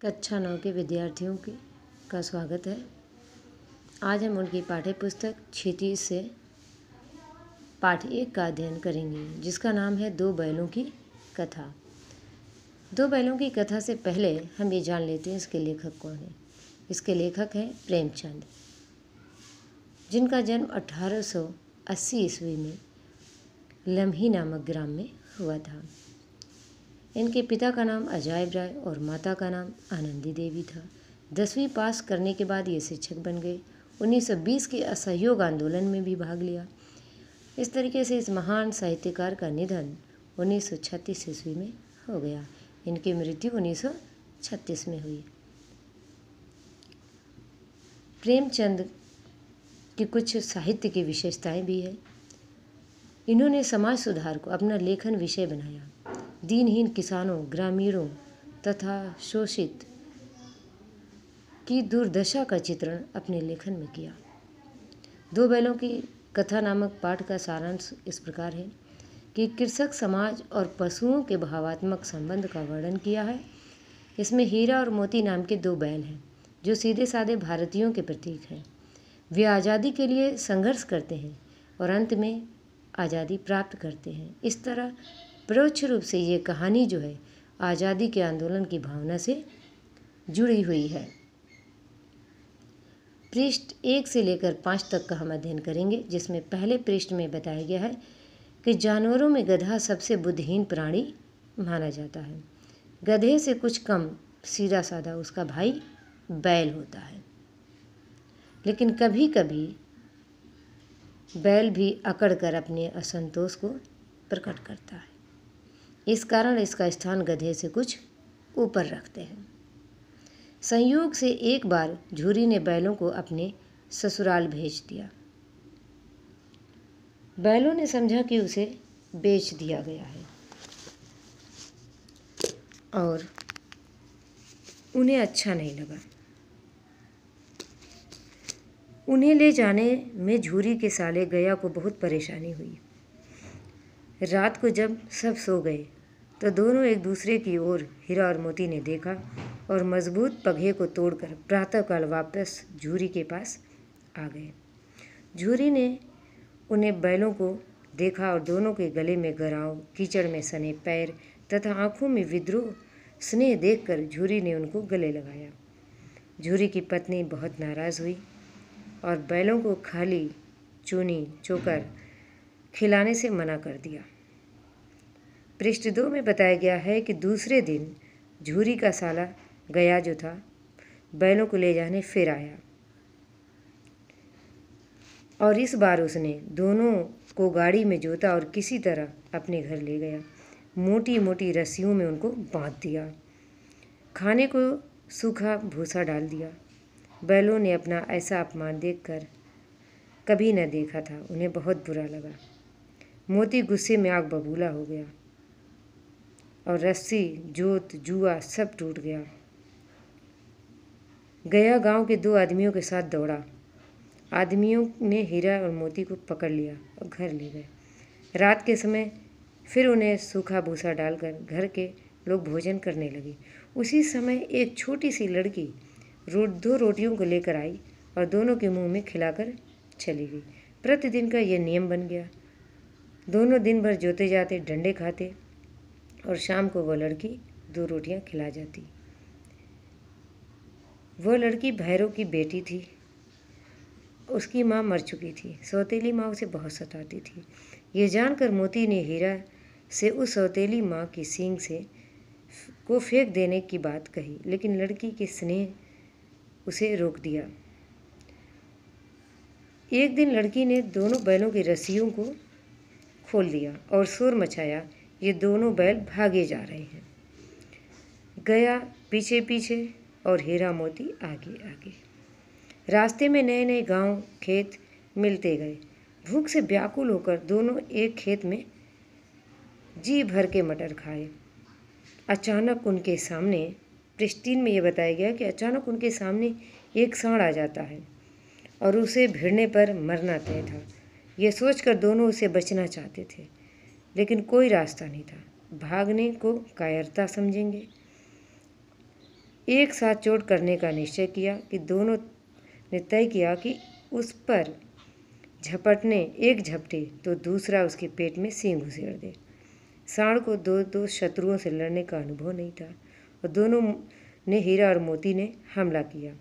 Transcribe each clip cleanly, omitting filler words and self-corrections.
कक्षा 9 के विद्यार्थियों का स्वागत है। आज हम उनकी पाठ्य पुस्तक क्षितिज से पाठ 1 का अध्ययन करेंगे, जिसका नाम है दो बैलों की कथा। दो बैलों की कथा से पहले हम ये जान लेते हैं इसके लेखक कौन है। इसके लेखक हैं प्रेमचंद, जिनका जन्म 1880 ईस्वी में लम्ही नामक ग्राम में हुआ था। इनके पिता का नाम अजायब राय और माता का नाम आनंदी देवी था। 10वीं पास करने के बाद ये शिक्षक बन गए। 1920 के असहयोग आंदोलन में भी भाग लिया। इस तरीके से इस महान साहित्यकार का निधन 1936 ईस्वी में हो गया। इनकी मृत्यु 1936 में हुई। प्रेमचंद की कुछ साहित्य की विशेषताएं भी है। इन्होंने समाज सुधार को अपना लेखन विषय बनाया। दीनहीन किसानों, ग्रामीणों तथा शोषित की दुर्दशा का चित्रण अपने लेखन में किया। दो बैलों की कथा नामक पाठ का सारांश इस प्रकार है कि कृषक समाज और पशुओं के भावात्मक संबंध का वर्णन किया है। इसमें हीरा और मोती नाम के दो बैल हैं, जो सीधे साधे भारतीयों के प्रतीक हैं। वे आज़ादी के लिए संघर्ष करते हैं और अंत में आज़ादी प्राप्त करते हैं। इस तरह परोक्ष रूप से ये कहानी जो है आज़ादी के आंदोलन की भावना से जुड़ी हुई है। पृष्ठ 1 से लेकर 5 तक का हम अध्ययन करेंगे, जिसमें पहले पृष्ठ में बताया गया है कि जानवरों में गधा सबसे बुद्धिहीन प्राणी माना जाता है। गधे से कुछ कम सीधा साधा उसका भाई बैल होता है, लेकिन कभी कभी बैल भी अकड़ कर अपने असंतोष को प्रकट करता है। इस कारण इसका स्थान गधे से कुछ ऊपर रखते हैं। संयोग से एक बार झूरी ने बैलों को अपने ससुराल भेज दिया। बैलों ने समझा कि उसे बेच दिया गया है और उन्हें अच्छा नहीं लगा। उन्हें ले जाने में झूरी के साले गया को बहुत परेशानी हुई। रात को जब सब सो गए तो दोनों एक दूसरे की ओर हीरा और मोती ने देखा और मजबूत पगहे को तोड़कर प्रातःकाल वापस झूरी के पास आ गए। झूरी ने उन्हें बैलों को देखा और दोनों के गले में गराव, कीचड़ में सने पैर तथा आंखों में विद्रोह स्नेह देखकर झूरी ने उनको गले लगाया। झूरी की पत्नी बहुत नाराज़ हुई और बैलों को खाली चूनी चोकर खिलाने से मना कर दिया। पृष्ठ 2 में बताया गया है कि दूसरे दिन झूरी का साला गया जो था बैलों को ले जाने फिर आया और इस बार उसने दोनों को गाड़ी में जोता और किसी तरह अपने घर ले गया। मोटी मोटी रस्सियों में उनको बांध दिया। खाने को सूखा भूसा डाल दिया। बैलों ने अपना ऐसा अपमान देखकर कभी न देखा था। उन्हें बहुत बुरा लगा। मोती गुस्से में आग बबूला हो गया और रस्सी, जोत, जुआ सब टूट गया। गया गांव के 2 आदमियों के साथ दौड़ा। आदमियों ने हीरा और मोती को पकड़ लिया और घर ले गए। रात के समय फिर उन्हें सूखा भूसा डालकर घर के लोग भोजन करने लगे। उसी समय एक छोटी सी लड़की 2 रोटियों को लेकर आई और दोनों के मुंह में खिलाकर चली गई। प्रतिदिन का यह नियम बन गया। दोनों दिन भर जोते जाते, डंडे खाते और शाम को वह लड़की 2 रोटियां खिला जाती। वह लड़की भैरव की बेटी थी। उसकी माँ मर चुकी थी। सौतेली माँ उसे बहुत सताती थी। ये जानकर मोती ने हीरा से उस सौतेली माँ की सींग से को फेंक देने की बात कही, लेकिन लड़की के स्नेह उसे रोक दिया। एक दिन लड़की ने दोनों बैलों की रस्सियों को खोल दिया और शोर मचाया, ये दोनों बैल भागे जा रहे हैं। गया पीछे पीछे और हीरा मोती आगे आगे। रास्ते में नए नए गांव, खेत मिलते गए। भूख से व्याकुल होकर दोनों एक खेत में जी भर के मटर खाए। अचानक उनके सामने, पृष्ठ 3 में ये बताया गया कि अचानक उनके सामने एक सांड आ जाता है और उसे भिड़ने पर मरना तय था। ये सोचकर दोनों उसे बचना चाहते थे, लेकिन कोई रास्ता नहीं था। भागने को कायरता समझेंगे एक साथ चोट करने का निश्चय किया कि दोनों ने तय किया कि उस पर झपटने एक झपटे तो दूसरा उसके पेट में सींग घुसेड़ दे। सांड को दो दो शत्रुओं से लड़ने का अनुभव नहीं था और दोनों ने हीरा और मोती ने हमला किया।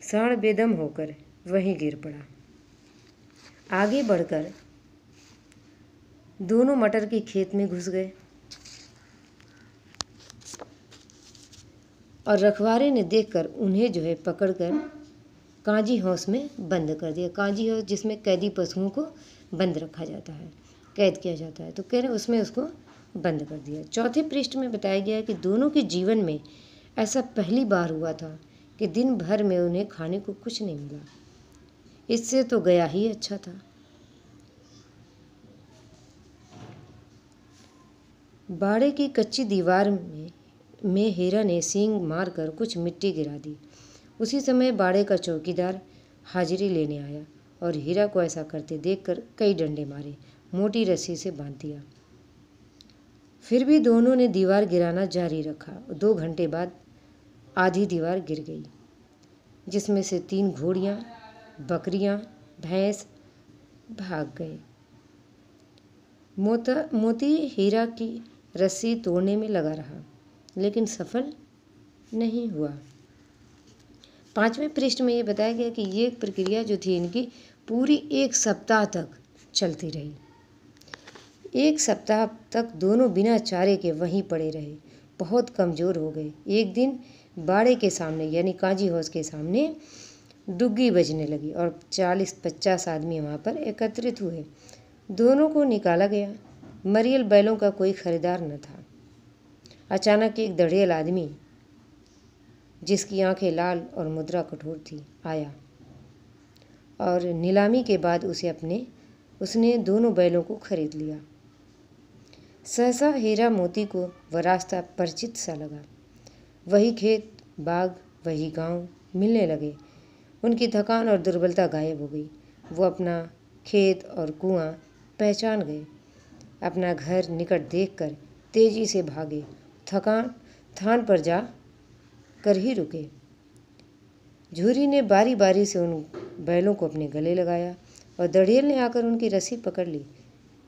सांड बेदम होकर वहीं गिर पड़ा। आगे बढ़कर दोनों मटर के खेत में घुस गए और रखवारे ने देखकर उन्हें जो है पकड़कर कांजी हाउस में बंद कर दिया। कांजी हाउस जिसमें कैदी पशुओं को बंद रखा जाता है, कैद किया जाता है, तो कह रहे उसमें उसको बंद कर दिया। चौथे पृष्ठ में बताया गया है कि दोनों के जीवन में ऐसा पहली बार हुआ था कि दिन भर में उन्हें खाने को कुछ नहीं मिला। इससे तो गया ही अच्छा था। बाड़े की कच्ची दीवार में हीरा ने सींग मारकर कुछ मिट्टी गिरा दी। उसी समय बाड़े का चौकीदार हाजिरी लेने आया और हीरा को ऐसा करते देखकर कई डंडे मारे, मोटी रस्सी से बांध दिया। फिर भी दोनों ने दीवार गिराना जारी रखा। 2 घंटे बाद आधी दीवार गिर गई, जिसमें से 3 घोड़ियाँ, बकरियाँ, भैंस भाग गए। मोती हीरा की रस्सी तोड़ने में लगा रहा, लेकिन सफल नहीं हुआ। 5वें पृष्ठ में ये बताया गया कि ये प्रक्रिया जो थी इनकी पूरी 1 सप्ताह तक चलती रही। 1 सप्ताह तक दोनों बिना चारे के वहीं पड़े रहे, बहुत कमज़ोर हो गए। एक दिन बाड़े के सामने यानी कांजी हाउस के सामने डुग्गी बजने लगी और 40-50 आदमी वहाँ पर एकत्रित हुए। दोनों को निकाला गया। मरियल बैलों का कोई खरीदार न था। अचानक एक दढ़ियल आदमी, जिसकी आंखें लाल और मुद्रा कठोर थी, आया और नीलामी के बाद उसने दोनों बैलों को खरीद लिया। सहसा हीरा मोती को वह रास्ता परिचित सा लगा। वही खेत, बाग, वही गांव मिलने लगे। उनकी थकान और दुर्बलता गायब हो गई। वो अपना खेत और कुआं पहचान गए। अपना घर निकट देखकर तेजी से भागे। थान पर जा कर ही रुके। झूरी ने बारी बारी से उन बैलों को अपने गले लगाया और दढ़ियल ने आकर उनकी रस्सी पकड़ ली।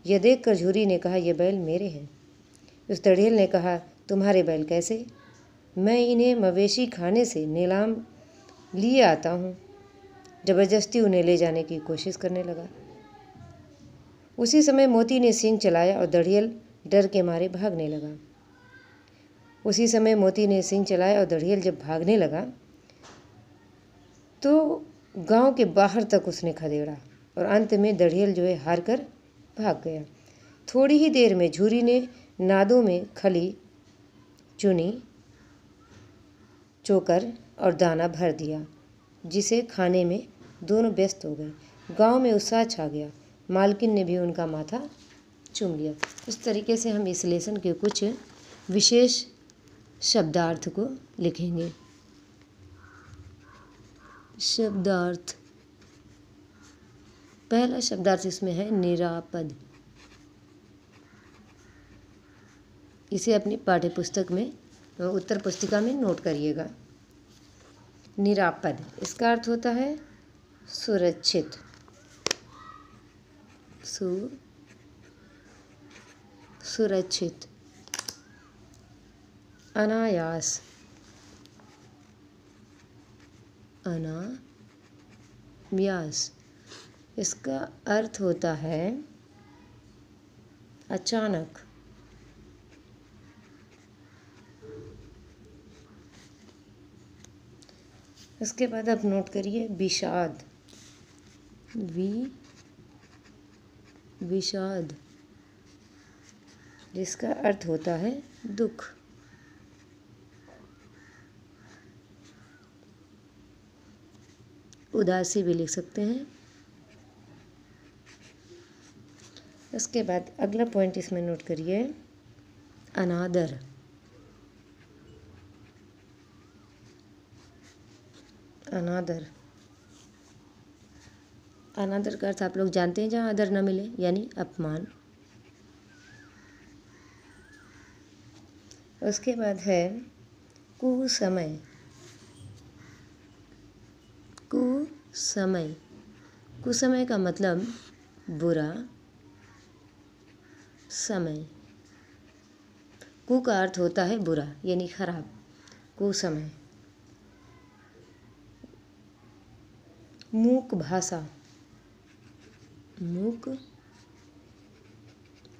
यह देखकर झूरी ने कहा, ये बैल मेरे हैं। उस दढ़ियल ने कहा, तुम्हारे बैल कैसे? मैं इन्हें मवेशी खाने से नीलाम लिए आता हूँ। जबरदस्ती उन्हें ले जाने की कोशिश करने लगा। उसी समय मोती ने सींग चलाया और दढ़ियल डर के मारे भागने लगा। जब भागने लगा तो गांव के बाहर तक उसने खदेड़ा और अंत में दढ़ियल जो है हार कर भाग गया। थोड़ी ही देर में झूरी ने नादों में खली, चुनी, चोकर और दाना भर दिया, जिसे खाने में दोनों व्यस्त हो गए। गांव में उत्साह छा गया। मालकिन ने भी उनका माथा चूम लिया। इस तरीके से हम इस लेसन के कुछ विशेष शब्दार्थ को लिखेंगे। शब्दार्थ, पहला शब्दार्थ इसमें है निरापद। इसे अपनी पाठ्य पुस्तक में, उत्तर पुस्तिका में नोट करिएगा। निरापद, इसका अर्थ होता है सुरक्षित, सुरक्षित। अनायास, अनायास, इसका अर्थ होता है अचानक। इसके बाद आप नोट करिए विषाद, विषाद, जिसका अर्थ होता है दुख। उदासी भी लिख सकते हैं। उसके बाद अगला पॉइंट इसमें नोट करिए अनादर। अनादर, अनादर का अर्थ आप लोग जानते हैं, जहाँ आदर न मिले यानी अपमान। उसके बाद है कुसमय, कुसमय। कुसमय का मतलब बुरा समय। कु का अर्थ होता है बुरा यानी खराब। कुसमय। मूक भाषा, मूक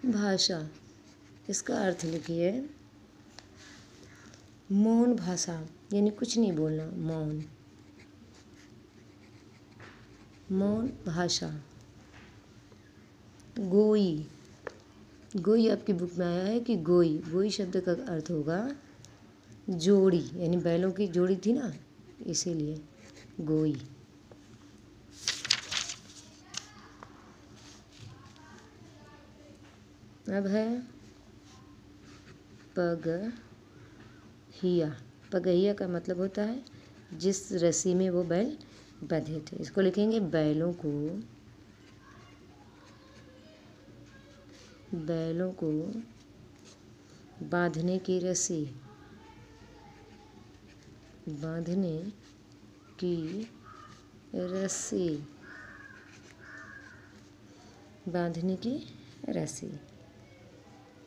भाषा। इसका अर्थ लिखिए मौन भाषा यानी कुछ नहीं बोलना, मौन, मौन भाषा। गोई, गोई आपकी बुक में आया है कि गोई, गोई शब्द का अर्थ होगा जोड़ी यानी बैलों की जोड़ी थी ना, इसीलिए गोई। अब है पगहिया। पगहिया का मतलब होता है जिस रस्सी में वो बैल बंधे थे। इसको लिखेंगे बैलों को बांधने की रस्सी, बांधने की रस्सी, बांधने की रस्सी।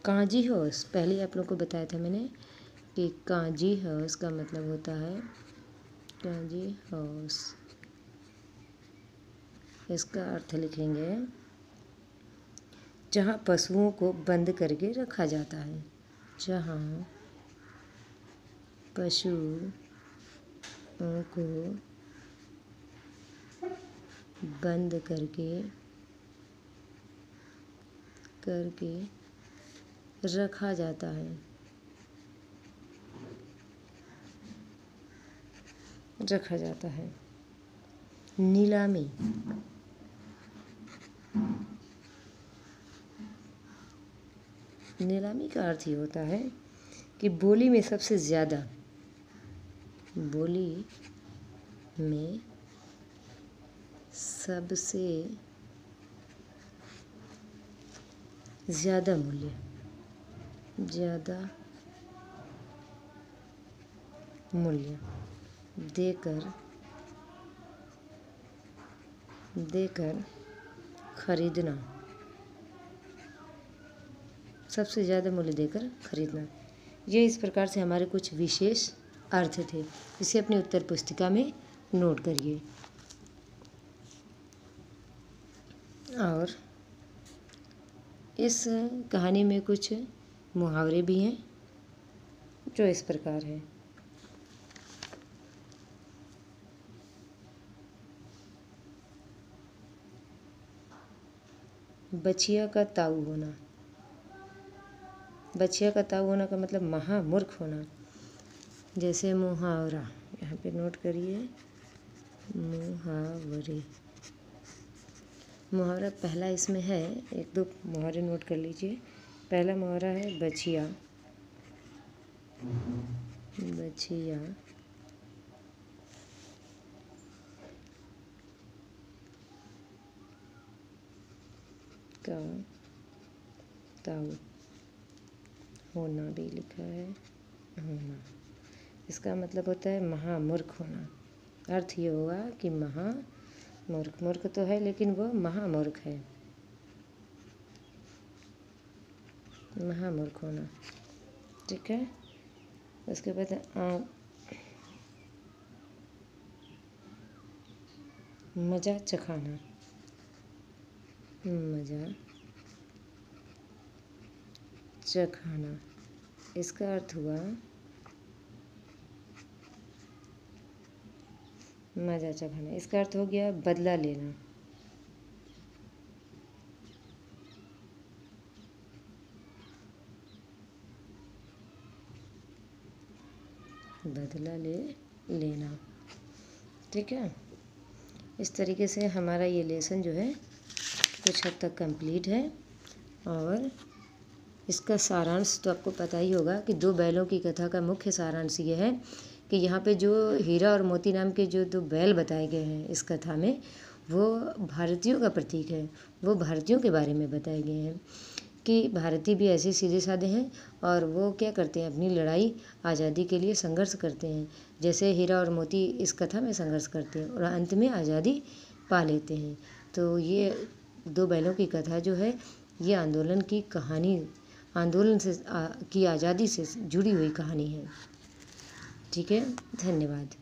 कांजी हाउस, पहले आप लोग को बताया था मैंने कि कांजी हाउस का मतलब होता है, कांजी हाउस इसका अर्थ लिखेंगे जहाँ पशुओं को बंद करके रखा जाता है, जहाँ पशुओं को बंद करके रखा जाता है, रखा जाता है। नीलामी, नीलामी का अर्थ ये होता है कि बोली में सबसे ज़्यादा, बोली में सबसे ज़्यादा मूल्य, ज़्यादा मूल्य देकर खरीदना, सबसे ज़्यादा मूल्य देकर खरीदना। ये इस प्रकार से हमारे कुछ विशेष अर्थ थे। इसे अपनी उत्तर पुस्तिका में नोट करिए। और इस कहानी में कुछ मुहावरे भी हैं जो इस प्रकार है। बछिया का ताऊ होना, बछिया का ताऊ होना का मतलब महामूर्ख होना। जैसे मुहावरा, यहाँ पे नोट करिए मुहावरे। मुहावरा पहला इसमें है, एक दो मुहावरे नोट कर लीजिए। पहला मुहावरा है बछिया, बछिया का ताऊ होना भी लिखा है, होना। इसका मतलब होता है महामूर्ख होना। अर्थ ये होगा कि महामूर्ख, मूर्ख तो है लेकिन वो महामूर्ख है, महामूर्ख होना। ठीक है। उसके बाद मजा चखाना, मजा चखाना। इसका अर्थ हुआ मजा चखाना। इसका अर्थ हो गया बदला लेना, बदला लेना। ठीक है। इस तरीके से हमारा ये लेसन जो है कुछ हद तक कंप्लीट है। और इसका सारांश तो आपको पता ही होगा कि दो बैलों की कथा का मुख्य सारांश ये है कि यहाँ पे जो हीरा और मोती नाम के जो दो बैल बताए गए हैं इस कथा में, वो भारतीयों का प्रतीक है, वो भारतीयों के बारे में बताए गए हैं कि भारतीय भी ऐसे सीधे साधे हैं और वो क्या करते हैं, अपनी लड़ाई आज़ादी के लिए संघर्ष करते हैं। जैसे हीरा और मोती इस कथा में संघर्ष करते हैं और अंत में आज़ादी पा लेते हैं। तो ये दो बैलों की कथा जो है ये आंदोलन की कहानी, आंदोलन से की आज़ादी से जुड़ी हुई कहानी है। ठीक है, धन्यवाद।